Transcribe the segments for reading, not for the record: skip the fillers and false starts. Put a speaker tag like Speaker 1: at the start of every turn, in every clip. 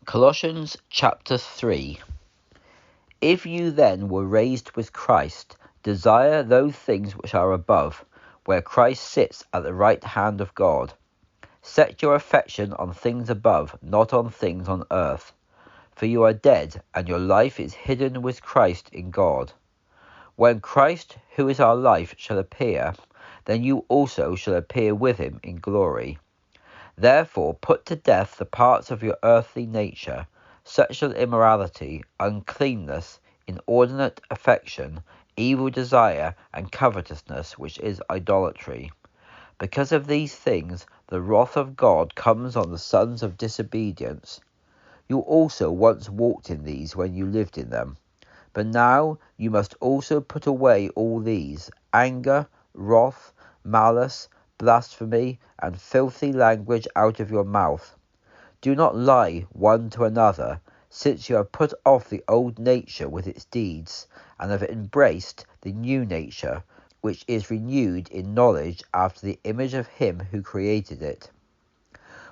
Speaker 1: Colossians Chapter 3. If you then were raised with Christ, desire those things which are above, where Christ sits at the right hand of God. Set your affection on things above, not on things on earth. For you are dead, and your life is hidden with Christ in God. When Christ, who is our life, shall appear, then you also shall appear with him in glory. Therefore put to death the parts of your earthly nature, sexual immorality, uncleanness, inordinate affection, evil desire, and covetousness, which is idolatry. Because of these things the wrath of God comes on the sons of disobedience. You also once walked in these when you lived in them. But now you must also put away all these: anger, wrath, malice, blasphemy, and filthy language out of your mouth. Do not lie one to another, since you have put off the old nature with its deeds, and have embraced the new nature, which is renewed in knowledge after the image of him who created it.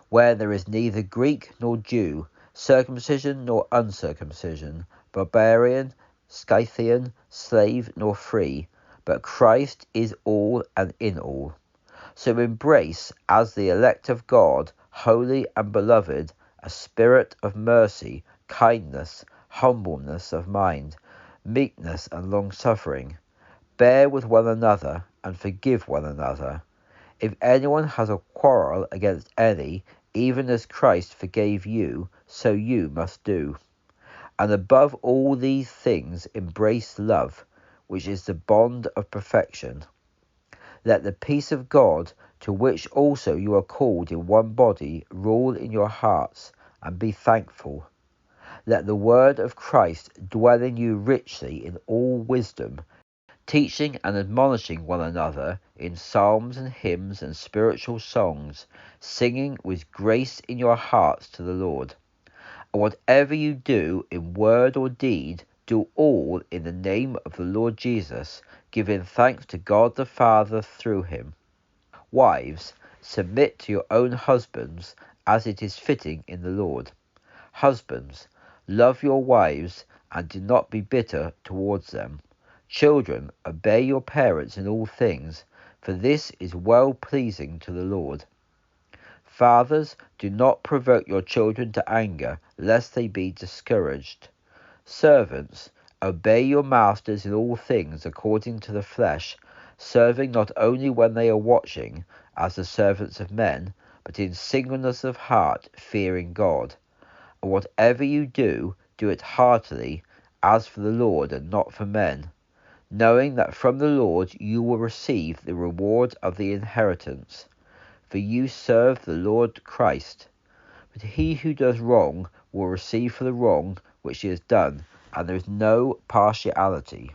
Speaker 1: Where there is neither Greek nor Jew, circumcision nor uncircumcision, barbarian, Scythian, slave nor free, but Christ is all and in all. So embrace, as the elect of God, holy and beloved, a spirit of mercy, kindness, humbleness of mind, meekness and long-suffering. Bear with one another, and forgive one another. If anyone has a quarrel against any, even as Christ forgave you, so you must do. And above all these things embrace love, which is the bond of perfection. Let the peace of God, to which also you are called in one body, rule in your hearts, and be thankful. Let the word of Christ dwell in you richly in all wisdom, teaching and admonishing one another in psalms and hymns and spiritual songs, singing with grace in your hearts to the Lord. And whatever you do in word or deed, do all in the name of the Lord Jesus, giving thanks to God the Father through him. Wives, submit to your own husbands, as it is fitting in the Lord. Husbands, love your wives, and do not be bitter towards them. Children, obey your parents in all things, for this is well-pleasing to the Lord. Fathers, do not provoke your children to anger, lest they be discouraged. Servants, obey your masters in all things according to the flesh, serving not only when they are watching, as the servants of men, but in singleness of heart, fearing God. And whatever you do, do it heartily, as for the Lord and not for men, knowing that from the Lord you will receive the reward of the inheritance. For you serve the Lord Christ. But he who does wrong will receive for the wrong which he has done, and there is no partiality.